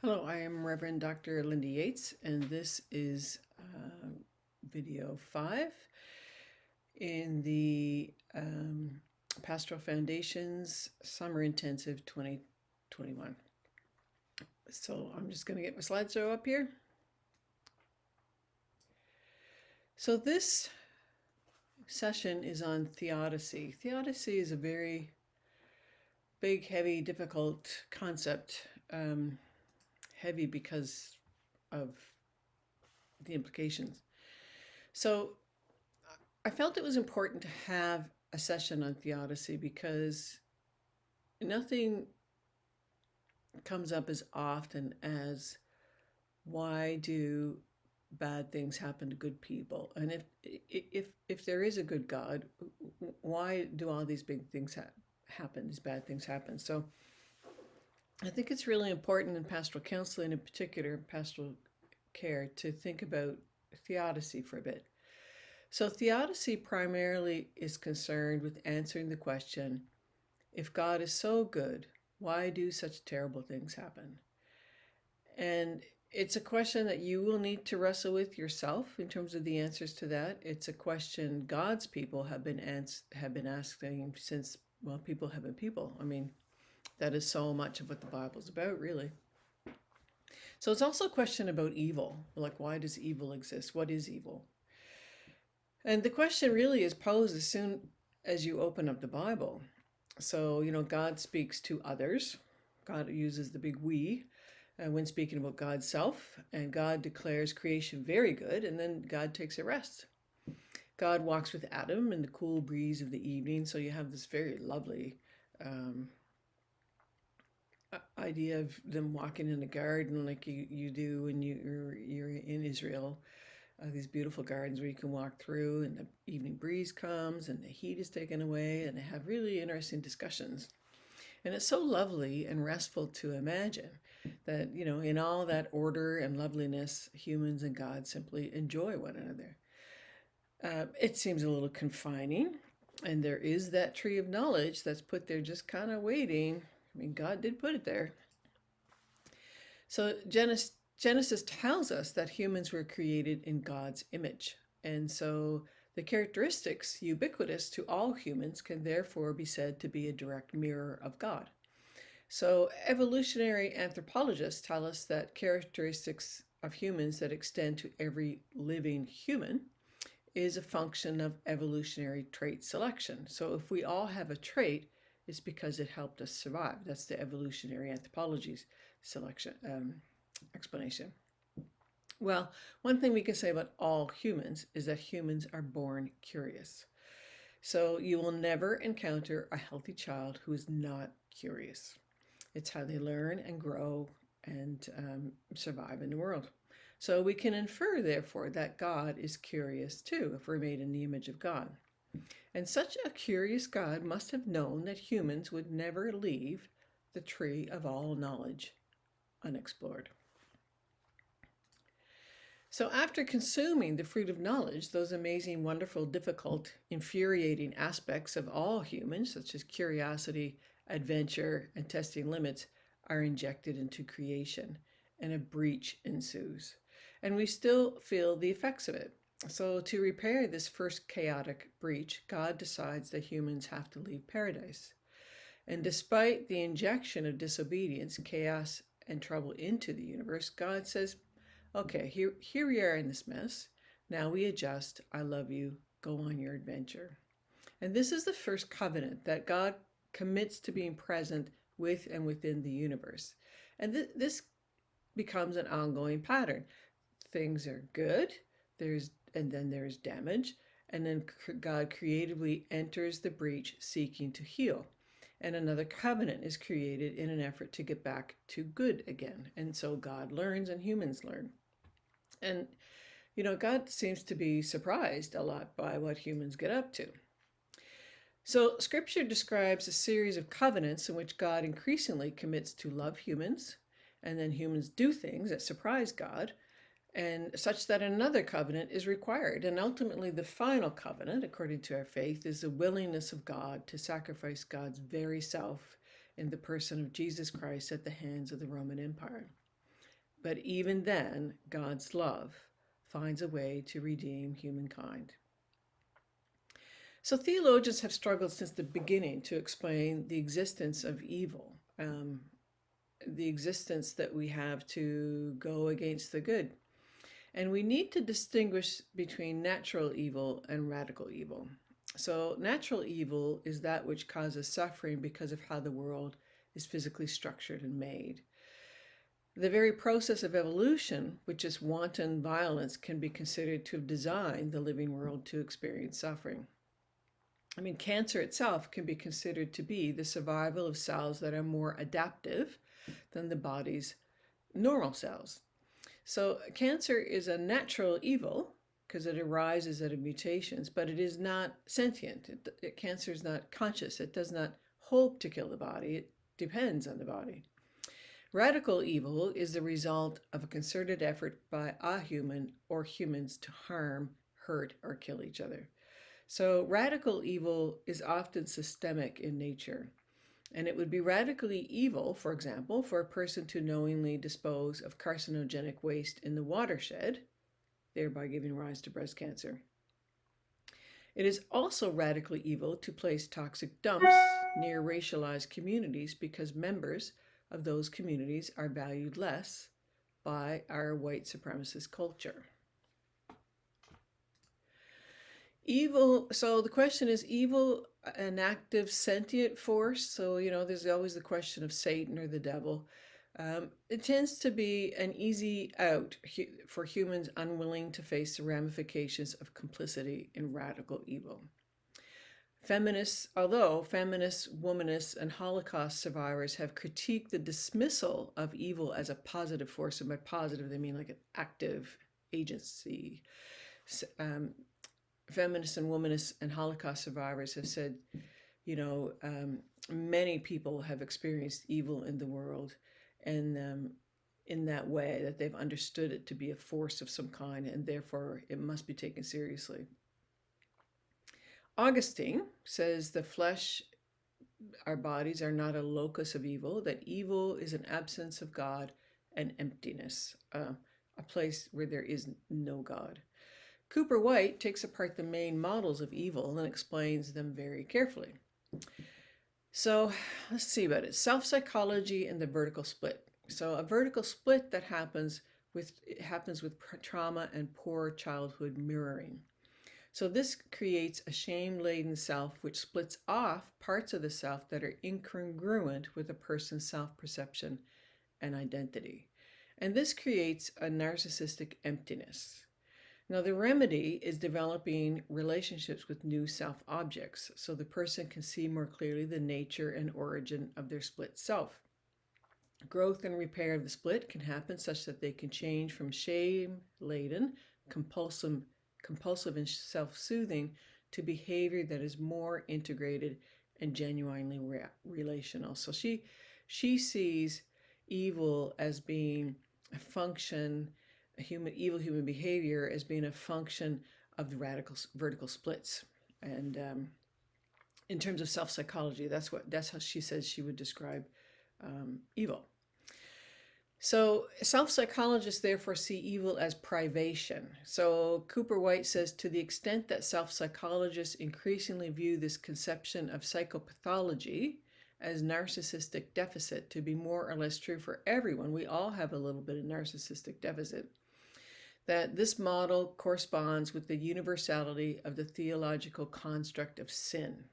Hello, I am Reverend Dr. Linda Yates, and this is video 5 in the Pastoral Foundations Summer Intensive 2021. So I'm just going to get my slideshow up here. So this session is on Theodicy. Theodicy is a very big, heavy, difficult concept. Heavy because of the implications. So I felt it was important to have a session on Theodicy because nothing comes up as often as why do bad things happen to good people, and if there is a good God, why do all these big things happen, these bad things happen? So I think it's really important in pastoral counseling, in particular pastoral care, to think about Theodicy for a bit. So Theodicy primarily is concerned with answering the question, if God is so good, why do such terrible things happen? And it's a question that you will need to wrestle with yourself in terms of the answers to that. It's a question God's people have been asking since, well, people have been people. I mean, that is so much of what the Bible's about, really. So it's also a question about evil. Like, why does evil exist? What is evil? And the question really is posed as soon as you open up the Bible. So, God speaks to others. God uses the big we when speaking about God's self, and God declares creation very good, and then God takes a rest. God walks with Adam in the cool breeze of the evening, so you have this very lovely idea of them walking in a garden like you do when you're in Israel. These beautiful gardens where you can walk through, and the evening breeze comes and the heat is taken away, and they have really interesting discussions. And it's so lovely and restful to imagine that, in all that order and loveliness, humans and God simply enjoy one another. It seems a little confining, and there is that tree of knowledge that's put there just kind of waiting. I mean, God did put it there. So Genesis tells us that humans were created in God's image. And so the characteristics ubiquitous to all humans can therefore be said to be a direct mirror of God. So evolutionary anthropologists tell us that characteristics of humans that extend to every living human is a function of evolutionary trait selection. So if we all have a trait, it's because it helped us survive. That's the evolutionary anthropology's explanation. Well, one thing we can say about all humans is that humans are born curious. So you will never encounter a healthy child who is not curious. It's how they learn and grow and survive in the world. So we can infer, therefore, that God is curious too, if we're made in the image of God. And such a curious God must have known that humans would never leave the tree of all knowledge unexplored. So after consuming the fruit of knowledge, those amazing, wonderful, difficult, infuriating aspects of all humans, such as curiosity, adventure, and testing limits, are injected into creation, and a breach ensues. And we still feel the effects of it. So to repair this first chaotic breach, God decides that humans have to leave paradise. And despite the injection of disobedience, chaos, and trouble into the universe, God says, okay, here we are in this mess. Now we adjust. I love you. Go on your adventure. And this is the first covenant that God commits to being present with and within the universe. And this becomes an ongoing pattern. Things are good, and then there's damage, and then God creatively enters the breach seeking to heal. And another covenant is created in an effort to get back to good again. And so God learns and humans learn. And, God seems to be surprised a lot by what humans get up to. So Scripture describes a series of covenants in which God increasingly commits to love humans, and then humans do things that surprise God, and such that another covenant is required. And ultimately, the final covenant, according to our faith, is the willingness of God to sacrifice God's very self in the person of Jesus Christ at the hands of the Roman Empire. But even then, God's love finds a way to redeem humankind. So theologians have struggled since the beginning to explain the existence of evil, the existence that we have to go against the good. And we need to distinguish between natural evil and radical evil. So natural evil is that which causes suffering because of how the world is physically structured and made. The very process of evolution, which is wanton violence, can be considered to have designed the living world to experience suffering. I mean, cancer itself can be considered to be the survival of cells that are more adaptive than the body's normal cells. So cancer is a natural evil because it arises out of mutations, but it is not sentient. Cancer is not conscious. It does not hope to kill the body. It depends on the body. Radical evil is the result of a concerted effort by a human or humans to harm, hurt, or kill each other. So radical evil is often systemic in nature. And it would be radically evil, for example, for a person to knowingly dispose of carcinogenic waste in the watershed, thereby giving rise to breast cancer. It is also radically evil to place toxic dumps near racialized communities because members of those communities are valued less by our white supremacist culture. Evil, so the question is evil an active sentient force? So, there's always the question of Satan or the devil. It tends to be an easy out for humans unwilling to face the ramifications of complicity in radical evil. Although feminists, womanists, and Holocaust survivors have critiqued the dismissal of evil as a positive force, and by positive they mean like an active agency. Feminists and womanists and Holocaust survivors have said, many people have experienced evil in the world, and in that way that they've understood it to be a force of some kind, and therefore it must be taken seriously. Augustine says the flesh, our bodies, are not a locus of evil, that evil is an absence of God and emptiness, a place where there is no God. Cooper White takes apart the main models of evil and explains them very carefully. So let's see about it. Self-psychology and the vertical split. So a vertical split that happens with trauma and poor childhood mirroring. So this creates a shame-laden self which splits off parts of the self that are incongruent with a person's self-perception and identity. And this creates a narcissistic emptiness. Now, the remedy is developing relationships with new self-objects so the person can see more clearly the nature and origin of their split self. Growth and repair of the split can happen such that they can change from shame-laden, compulsive and self-soothing to behavior that is more integrated and genuinely relational. So she sees evil as being a function, evil human behavior as being a function of the vertical splits. And in terms of self-psychology, that's how she says she would describe evil. So self-psychologists therefore see evil as privation. So Cooper White says, to the extent that self-psychologists increasingly view this conception of psychopathology as narcissistic deficit to be more or less true for everyone, we all have a little bit of narcissistic deficit, that this model corresponds with the universality of the theological construct of sin.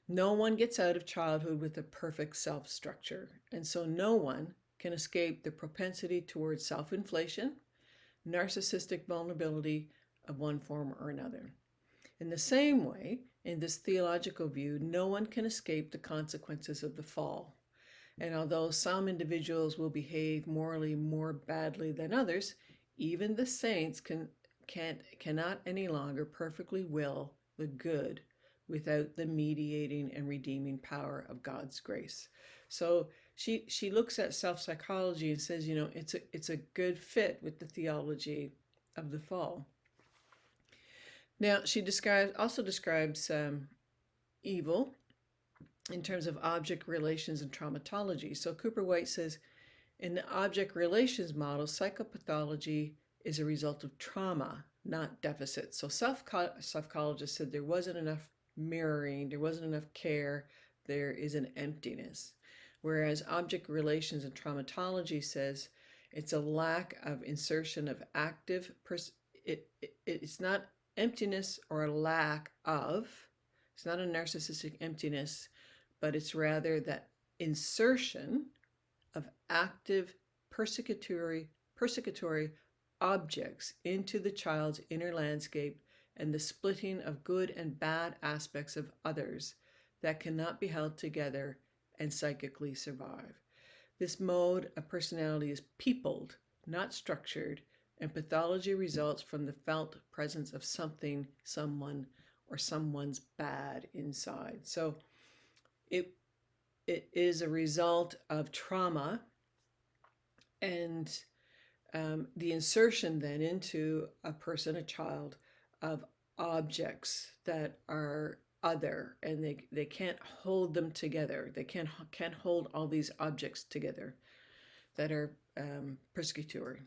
No one gets out of childhood with a perfect self-structure, and so no one can escape the propensity towards self-inflation, narcissistic vulnerability of one form or another. In the same way, in this theological view, no one can escape the consequences of the fall. And although some individuals will behave morally more badly than others, even the saints cannot any longer perfectly will the good without the mediating and redeeming power of God's grace. So she looks at self-psychology and says, it's a good fit with the theology of the fall. Now, she also describes evil in terms of object relations and traumatology. So Cooper White says, In the object relations model, psychopathology is a result of trauma, not deficit. So psychologists said there wasn't enough mirroring, there wasn't enough care, there is an emptiness. Whereas object relations and traumatology says it's a lack of insertion of active, it's not emptiness or a lack of, it's not a narcissistic emptiness, but it's rather that insertion of active persecutory objects into the child's inner landscape and the splitting of good and bad aspects of others that cannot be held together and psychically survive. This mode of personality is peopled, not structured, and pathology results from the felt presence of something, someone, or someone's bad inside. So it is a result of trauma and the insertion then into a person, a child, of objects that are other, and they can't hold them together. They can't hold all these objects together that are persecutory.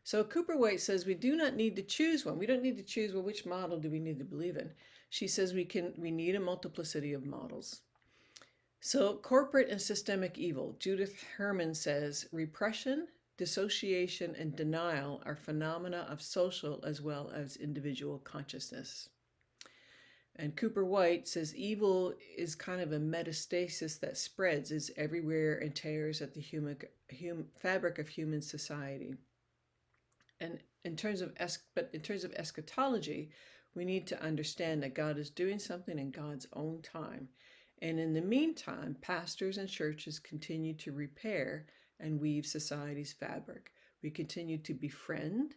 So Cooper White says we do not need to choose one. We don't need to choose, well, which model do we need to believe in? She says we need a multiplicity of models. So corporate and systemic evil. Judith Herman says repression, dissociation, and denial are phenomena of social as well as individual consciousness. And Cooper White says evil is kind of a metastasis that spreads, is everywhere, and tears at the fabric of human society. And in terms of eschatology, we need to understand that God is doing something in God's own time. And in the meantime, pastors and churches continue to repair and weave society's fabric. We continue to befriend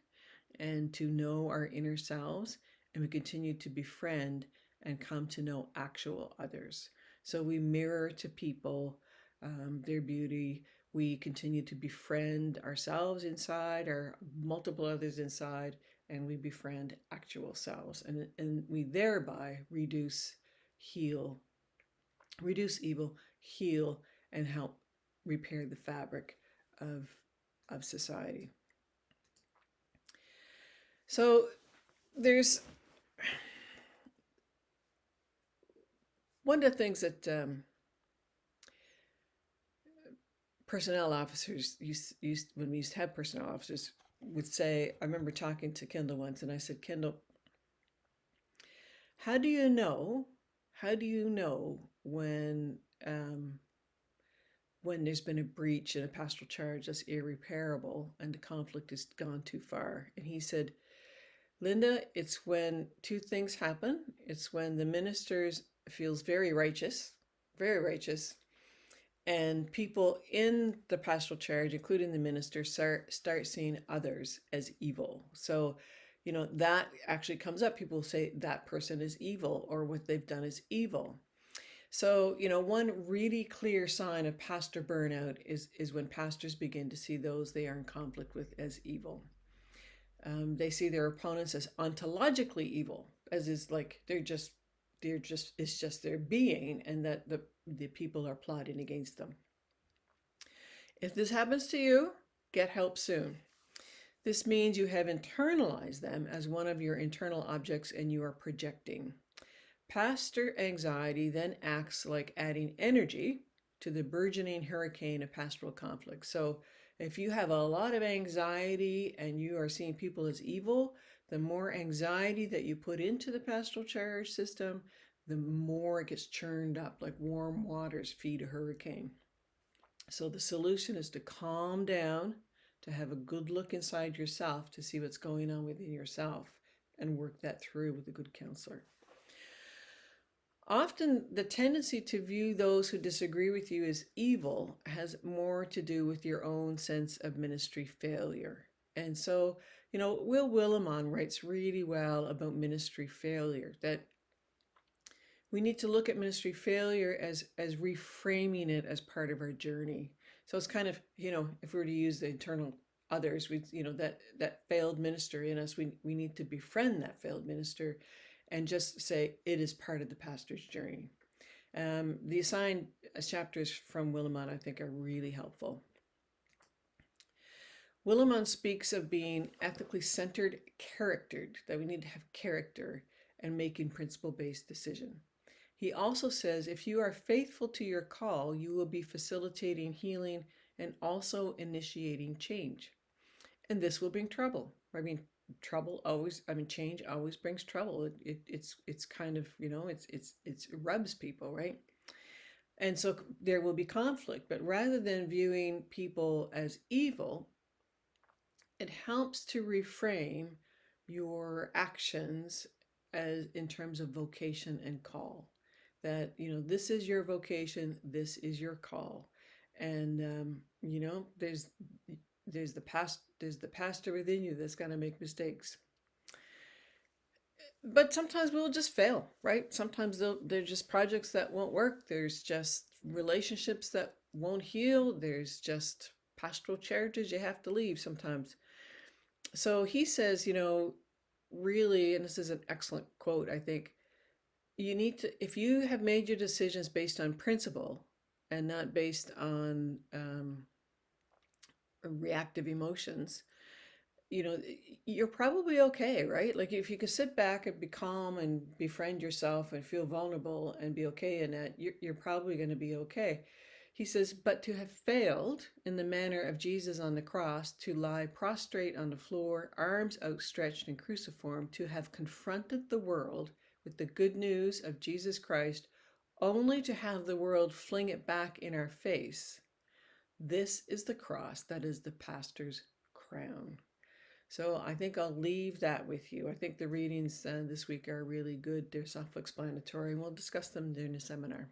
and to know our inner selves, and we continue to befriend and come to know actual others. So we mirror to people their beauty. We continue to befriend ourselves inside, or multiple others inside, and we befriend actual selves. And we thereby reduce evil, heal, and help repair the fabric of society. So there's one of the things that personnel officers when we used to have personnel officers would say, I remember talking to Kendall once, and I said, Kendall, how do you know when there's been a breach in a pastoral charge that's irreparable and the conflict has gone too far? And he said, Linda, it's when two things happen. It's when the minister feels very righteous, and people in the pastoral charge, including the minister, start seeing others as evil. So, that actually comes up. People say that person is evil, or what they've done is evil. So, one really clear sign of pastor burnout is when pastors begin to see those they are in conflict with as evil. They see their opponents as ontologically evil, as is like it's just their being, and that the people are plotting against them. If this happens to you, get help soon. This means you have internalized them as one of your internal objects and you are projecting. Pastor anxiety then acts like adding energy to the burgeoning hurricane of pastoral conflict. So if you have a lot of anxiety and you are seeing people as evil, the more anxiety that you put into the pastoral charge system, the more it gets churned up, like warm waters feed a hurricane. So the solution is to calm down, to have a good look inside yourself, to see what's going on within yourself, and work that through with a good counselor. Often the tendency to view those who disagree with you as evil has more to do with your own sense of ministry failure. And so, Will Willimon writes really well about ministry failure, that we need to look at ministry failure as reframing it as part of our journey. So it's kind of, if we were to use the internal others, that failed minister in us, we need to befriend that failed minister and just say it is part of the pastor's journey. The assigned chapters from Willimon, I think, are really helpful. Willimon speaks of being ethically centered, charactered, that we need to have character and making principle-based decision. He also says if you are faithful to your call, you will be facilitating healing and also initiating change. And this will bring trouble. I mean, trouble always, I mean, change always brings trouble. It's kind of, it rubs people, right? And so there will be conflict, but rather than viewing people as evil, it helps to reframe your actions as in terms of vocation and call. That this is your vocation, this is your call, and there's the pastor within you that's going to make mistakes. But sometimes we'll just fail, right? Sometimes they're just projects that won't work. There's just relationships that won't heal. There's just pastoral charities you have to leave sometimes. So he says, really, and this is an excellent quote, I think, you need to, if you have made your decisions based on principle and not based on reactive emotions, you're probably okay, right? Like if you could sit back and be calm and befriend yourself and feel vulnerable and be okay in that, you're probably going to be okay. He says, but to have failed in the manner of Jesus on the cross, to lie prostrate on the floor, arms outstretched and cruciform, to have confronted the world with the good news of Jesus Christ, only to have the world fling it back in our face. This is the cross that is the pastor's crown. So I think I'll leave that with you. I think the readings this week are really good. They're self-explanatory, and we'll discuss them during the seminar.